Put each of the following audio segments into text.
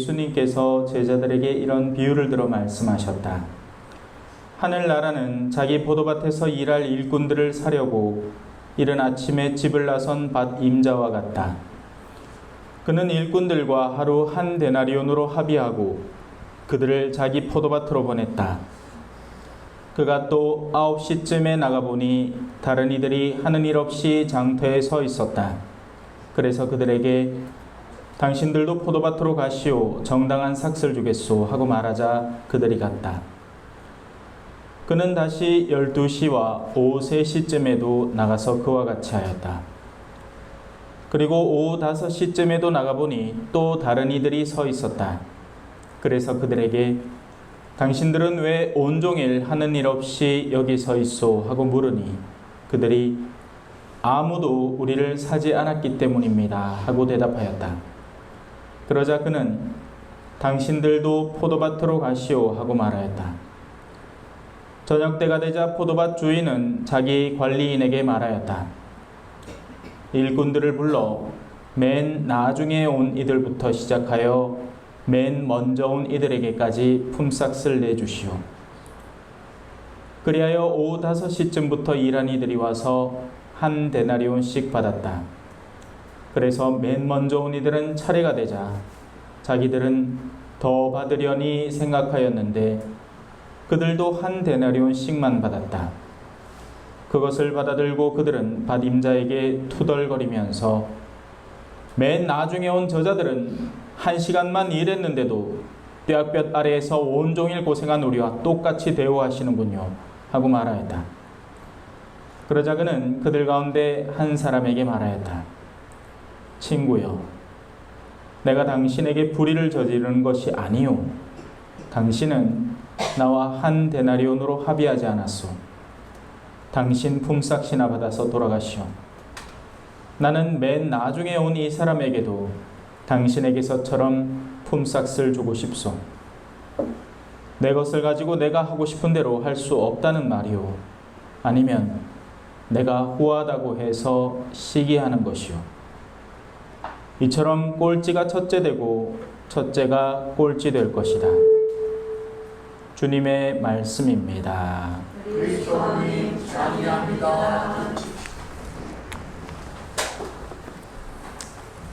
예수님께서 제자들에게 이런 비유를 들어 말씀하셨다. 하늘나라는 자기 포도밭에서 일할 일꾼들을 사려고 이른 아침에 집을 나선 밭 임자와 같다. 그는 일꾼들과 하루 한 데나리온으로 합의하고 그들을 자기 포도밭으로 보냈다. 그가 또 9시쯤에 나가보니 다른 이들이 하는 일 없이 장터에 서 있었다. 그래서 그들에게 당신들도 포도밭으로 가시오. 정당한 삭슬 주겠소. 하고 말하자 그들이 갔다. 그는 다시 12시와 오후 3시쯤에도 나가서 그와 같이 하였다. 그리고 오후 5시쯤에도 나가보니 또 다른 이들이 서 있었다. 그래서 그들에게 당신들은 왜 온종일 하는 일 없이 여기 서 있소? 하고 물으니 그들이 아무도 우리를 사지 않았기 때문입니다. 하고 대답하였다. 그러자 그는 당신들도 포도밭으로 가시오. 하고 말하였다. 저녁 때가 되자 포도밭 주인은 자기 관리인에게 말하였다. 일꾼들을 불러 맨 나중에 온 이들부터 시작하여 맨 먼저 온 이들에게까지 품삯을 내주시오. 그리하여 오후 5시쯤부터 일한 이들이 와서 한 데나리온씩 받았다. 그래서 맨 먼저 온 이들은 차례가 되자 자기들은 더 받으려니 생각하였는데 그들도 한 데나리온씩만 받았다. 그것을 받아들고 그들은 밭 임자에게 투덜거리면서 맨 나중에 온 저자들은 1시간만 일했는데도 뙤약볕 아래에서 온종일 고생한 우리와 똑같이 대우하시는군요. 하고 말하였다. 그러자 그는 그들 가운데 한 사람에게 말하였다. 친구여, 내가 당신에게 불의를 저지르는 것이 아니오. 당신은 나와 한 데나리온으로 합의하지 않았소. 당신 품삯이나 받아서 돌아가시오. 나는 맨 나중에 온 이 사람에게도 당신에게서처럼 품삯을 주고 싶소. 내 것을 가지고 내가 하고 싶은 대로 할 수 없다는 말이오. 아니면 내가 후하다고 해서 시기하는 것이오. 이처럼 꼴찌가 첫째 되고 첫째가 꼴찌 될 것이다. 주님의 말씀입니다. 그리스도님 찬양합니다.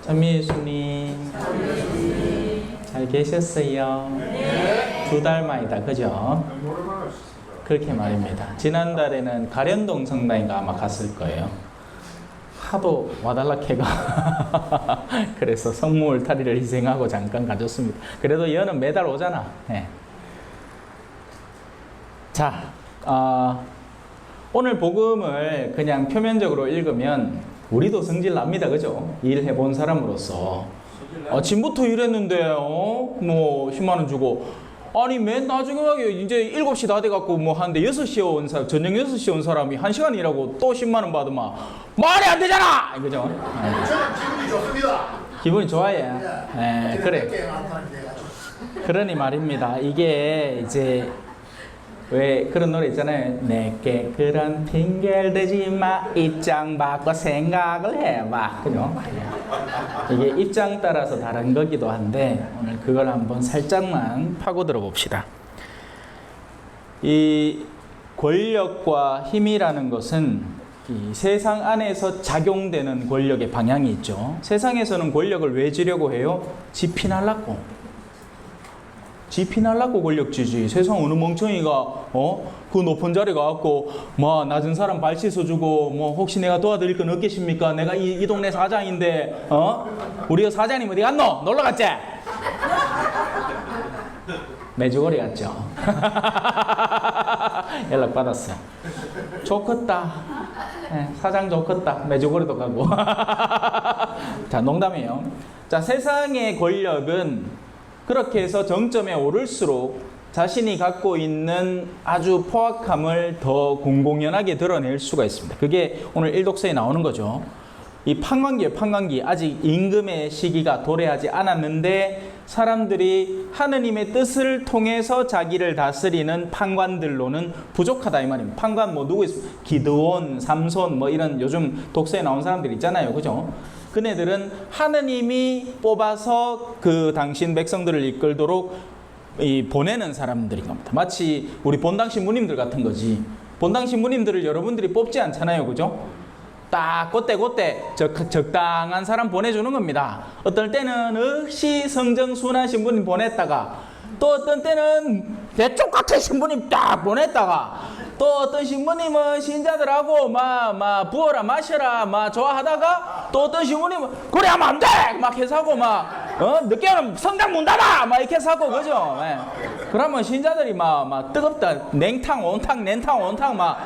찬미 예수님 잘 계셨어요? 네. 2달 만이다, 그죠? 그렇게 말입니다. 지난달에는 가련동 성당인가 아마 갔을 거예요. 하도 와달라 캐가 그래서 성모 울타리를 희생하고 잠깐 가졌습니다. 그래도 여는 매달 오잖아. 네. 자, 오늘 복음을 그냥 표면적으로 읽으면 우리도 성질 납니다, 그죠? 일해본 사람으로서. 아침부터 일했는데, 뭐 10만 원 주고, 아니 맨 나중에 이제 7시 다 돼갖고 뭐 하는데 6시에 온 사람, 저녁 6시에 온 사람이 1시간 일하고 또 10만 원 받으면 말이 안 되잖아! 그죠? 저는 기분이 좋습니다. 기분이 좋아요. 네, 그래. 그러니 말입니다. 이게 이제 왜 그런 노래 있잖아요. 내게 그런 핑계를 대지 마. 입장 바꿔 생각을 해봐. 그죠? 이게 입장 따라서 다른 거기도 한데 오늘 그걸 한번 살짝만 파고들어 봅시다. 이 권력과 힘이라는 것은 이 세상 안에서 작용되는 권력의 방향이 있죠. 세상에서는 권력을 왜 지려고 해요? 지피날라고. 지피날라고 권력 지지. 세상 어느 멍청이가 그 높은 자리 가갖고 뭐 낮은 사람 발 씻어주고 뭐 혹시 내가 도와드릴 건 없겠습니까? 내가 이 동네 사장인데 우리 사장님 어디 갔노? 놀러 갔지? 매주거리 갔죠. 연락 받았어. 좋겠다. 네, 사장 좋겠다. 매주거리도 가고. 자, 농담이에요. 자, 세상의 권력은 그렇게 해서 정점에 오를수록 자신이 갖고 있는 아주 포악함을 더 공공연하게 드러낼 수가 있습니다. 그게 오늘 일독서에 나오는 거죠. 이 판관기예요, 판관기. 아직 임금의 시기가 도래하지 않았는데 사람들이 하느님의 뜻을 통해서 자기를 다스리는 판관들로는 부족하다 이 말입니다. 판관 뭐 누구 있습니까? 기드온, 삼손 뭐 이런 요즘 독서에 나온 사람들 있잖아요. 그죠? 그네들은 하느님이 뽑아서 그 당신 백성들을 이끌도록 보내는 사람들인 겁니다. 마치 우리 본당 신부님들 같은 거지. 본당 신부님들을 여러분들이 뽑지 않잖아요. 그죠? 딱 그때 적당한 사람 보내주는 겁니다. 어떨 때는 역시 성정순한 신부님 보냈다가, 또 어떤 때는 대쪽 같은 신부님 딱 보냈다가, 또 어떤 신부님은 신자들하고 막 부어라 마셔라 막 좋아하다가, 또 어떤 신부님은 그래 하면 안 돼! 막 해서 하고 늦게 오면 성당 문 닫아! 막 이렇게 해서 하고, 그죠? 예. 그러면 신자들이 막 뜨겁다. 냉탕 온탕 냉탕 온탕 막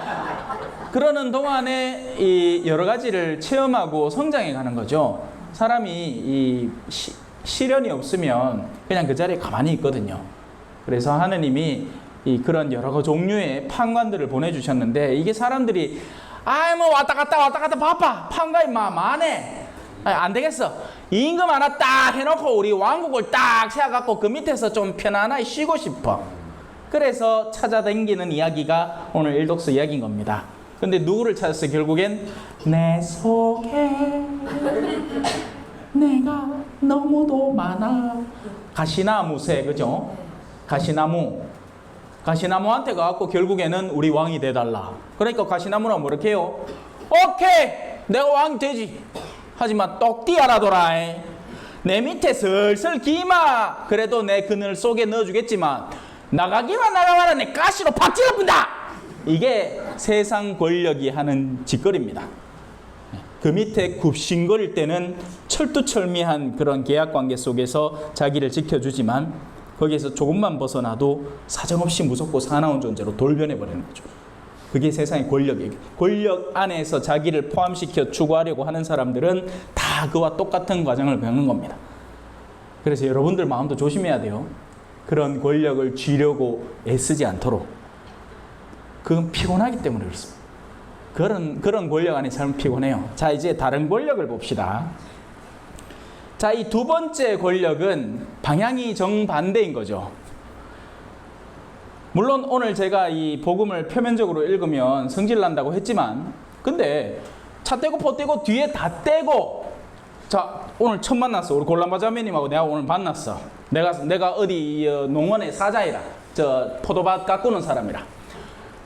그러는 동안에 이 여러 가지를 체험하고 성장해 가는 거죠. 사람이 이 시련이 없으면 그냥 그 자리에 가만히 있거든요. 그래서 하느님이 그런 여러 종류의 판관들을 보내주셨는데, 이게 사람들이 뭐 왔다 갔다 바빠, 판관이 많네, 안 되겠어, 임금 하나 딱 해놓고 우리 왕국을 딱 세워갖고 그 밑에서 좀 편안하게 쉬고 싶어. 그래서 찾아다니는 이야기가 오늘 일독서 이야기인 겁니다. 근데 누구를 찾았어요? 결국엔 내 속에 내가 너무도 많아. 가시나무새, 그죠? 가시나무한테 가갖고 결국에는 우리 왕이 돼달라. 그러니까 가시나무는 뭐 이렇게 해요? 오케이, 내가 왕이 되지. 하지만 똑띠 알아둬라. 내 밑에 슬슬 기마. 그래도 내 그늘 속에 넣어주겠지만 나가기만 내 가시로 팍 찔러본다. 이게 세상 권력이 하는 짓거리입니다. 그 밑에 굽신거릴 때는 철두철미한 그런 계약관계 속에서 자기를 지켜주지만, 거기에서 조금만 벗어나도 사정없이 무섭고 사나운 존재로 돌변해버리는 거죠. 그게 세상의 권력이에요. 권력 안에서 자기를 포함시켜 추구하려고 하는 사람들은 다 그와 똑같은 과정을 겪는 겁니다. 그래서 여러분들 마음도 조심해야 돼요. 그런 권력을 쥐려고 애쓰지 않도록. 그건 피곤하기 때문에 그렇습니다. 그런 권력 안에 살면 피곤해요. 자, 이제 다른 권력을 봅시다. 자, 이 두 번째 권력은 방향이 정반대인 거죠. 물론 오늘 제가 이 복음을 표면적으로 읽으면 성질 난다고 했지만, 근데 차 떼고 포 떼고 뒤에 다 떼고, 자, 오늘 처음 만났어. 우리 골람바 자매님하고 내가 오늘 만났어. 내가 어디 농원의 사자이라, 포도밭 가꾸는 사람이라.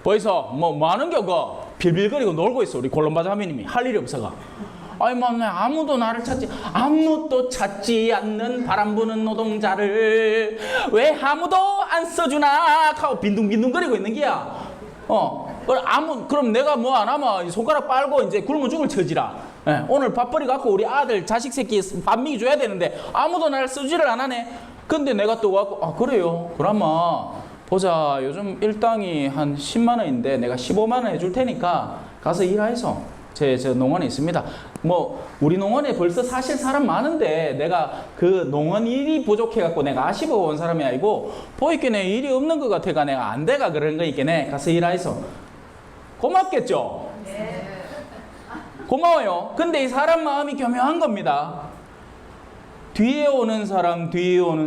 거기서 뭐 하는 겨? 빌빌거리고 놀고 있어. 우리 골람바 자매님이 할 일이 없어가. 아무도 나를 아무도 찾지 않는 바람 부는 노동자를 왜 아무도 안 써주나 하고 빈둥빈둥거리고 있는 기야. 그럼 내가 뭐 안 하면 손가락 빨고 이제 굶어 죽을 처지라. 오늘 밥벌이 갖고 우리 아들 자식 새끼 밥 먹이 줘야 되는데 아무도 나를 쓰지를 안 하네. 근데 내가 또 갖고 그래요. 그러면 보자. 요즘 일당이 한 10만 원인데 내가 15만 원 해줄 테니까 가서 일하이소. 제 농원에 있습니다. 우리 농원에 벌써 사실 사람 많은데 내가 그 농원 일이 부족해갖고 내가 아쉬워 온 사람이 아니고 보이겠네 일이 없는 것 같아가 내가 안 돼가 그런 거 있겠네. 가서 일하이소. 고맙겠죠? 네. 고마워요. 근데 이 사람 마음이 교묘한 겁니다. 뒤에 오는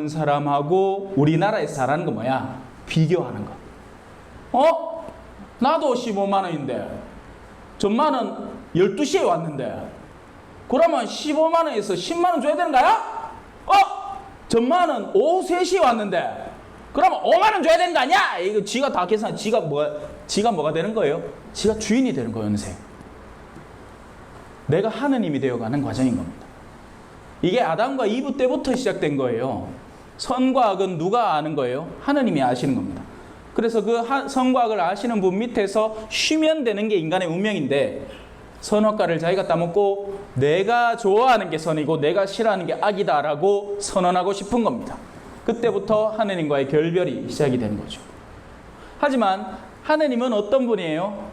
사람하고 우리나라에서 잘하는 거 뭐야? 비교하는 거. 나도 15만 원인데 전만은 12시에 왔는데 그러면 15만 원에서 10만 원 줘야 되는 거야? 전만은 오후 3시에 왔는데 그러면 5만 원 줘야 되는 거 아니야? 이거 지가 다 계산, 지가 뭐가 되는 거예요? 지가 주인이 되는 거예요, 인생. 내가 하느님이 되어가는 과정인 겁니다. 이게 아담과 이브 때부터 시작된 거예요. 선과 악은 누가 아는 거예요? 하느님이 아시는 겁니다. 그래서 그 선과 악을 아시는 분 밑에서 쉬면 되는 게 인간의 운명인데, 선악과를 자기가 따먹고 내가 좋아하는 게 선이고 내가 싫어하는 게 악이다라고 선언하고 싶은 겁니다. 그때부터 하느님과의 결별이 시작이 되는 거죠. 하지만 하느님은 어떤 분이에요?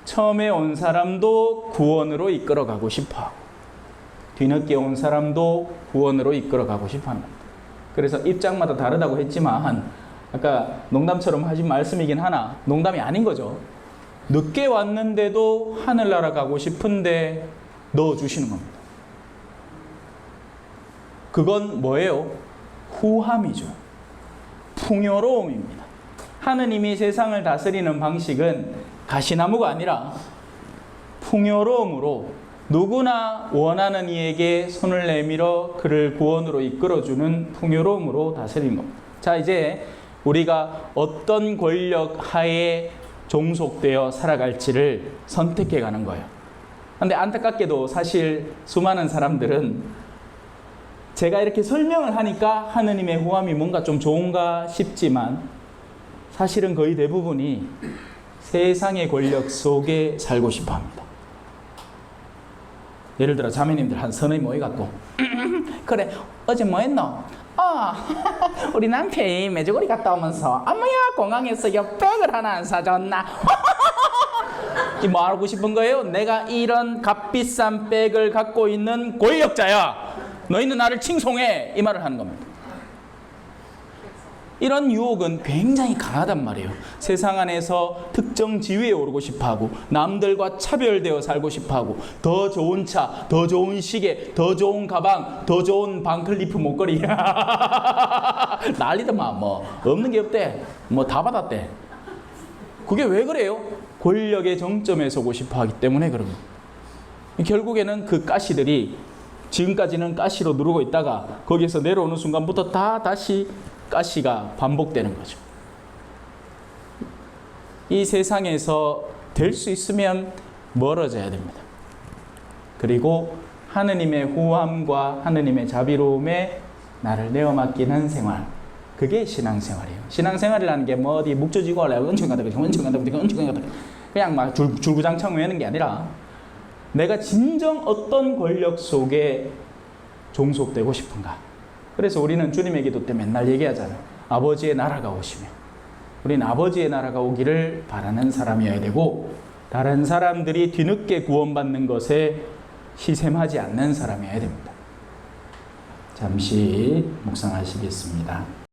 처음에 온 사람도 구원으로 이끌어가고 싶어. 뒤늦게 온 사람도 구원으로 이끌어가고 싶어 하는 겁니다. 그래서 입장마다 다르다고 했지만 아까 농담처럼 하신 말씀이긴 하나 농담이 아닌 거죠. 늦게 왔는데도 하늘나라 가고 싶은데 넣어주시는 겁니다. 그건 뭐예요? 후함이죠. 풍요로움입니다. 하느님이 세상을 다스리는 방식은 가시나무가 아니라 풍요로움으로 누구나 원하는 이에게 손을 내밀어 그를 구원으로 이끌어주는 풍요로움으로 다스리는 겁니다. 자, 이제 우리가 어떤 권력 하에 종속되어 살아갈지를 선택해 가는 거예요. 근데 안타깝게도 사실 수많은 사람들은 제가 이렇게 설명을 하니까 하느님의 후함이 뭔가 좀 좋은가 싶지만 사실은 거의 대부분이 세상의 권력 속에 살고 싶어 합니다. 예를 들어 자매님들 한 서너 모여갖고 그래 어제 뭐 했노? 우리 남편이 메주거리 갔다 오면서 어머야 공항에서 백을 하나 안 사줬나? 이 뭐 하고 싶은 거예요? 내가 이런 값비싼 백을 갖고 있는 권력자야. 너희는 나를 칭송해. 이 말을 하는 겁니다. 이런 유혹은 굉장히 강하단 말이에요. 세상 안에서 특정 지위에 오르고 싶어하고 남들과 차별되어 살고 싶어하고 더 좋은 차, 더 좋은 시계, 더 좋은 가방, 더 좋은 반클리프 목걸이 난리더만 뭐 없는 게 없대. 뭐 다 받았대. 그게 왜 그래요? 권력의 정점에 서고 싶어하기 때문에 그런 거예요. 결국에는 그 가시들이 지금까지는 가시로 누르고 있다가 거기에서 내려오는 순간부터 다시 가시가 반복되는 거죠. 이 세상에서 될 수 있으면 멀어져야 됩니다. 그리고 하느님의 후함과 하느님의 자비로움에 나를 내어 맡기는 생활. 그게 신앙생활이에요. 신앙생활이라는 게 뭐 어디 묵혀지고 하려고 은총 가다 그냥 막 줄구장창 외우는 게 아니라 내가 진정 어떤 권력 속에 종속되고 싶은가. 그래서 우리는 주님의 기도 때 맨날 얘기하잖아요. 아버지의 나라가 오시며 우리는 아버지의 나라가 오기를 바라는 사람이어야 되고 다른 사람들이 뒤늦게 구원받는 것에 시샘하지 않는 사람이어야 됩니다. 잠시 묵상하시겠습니다.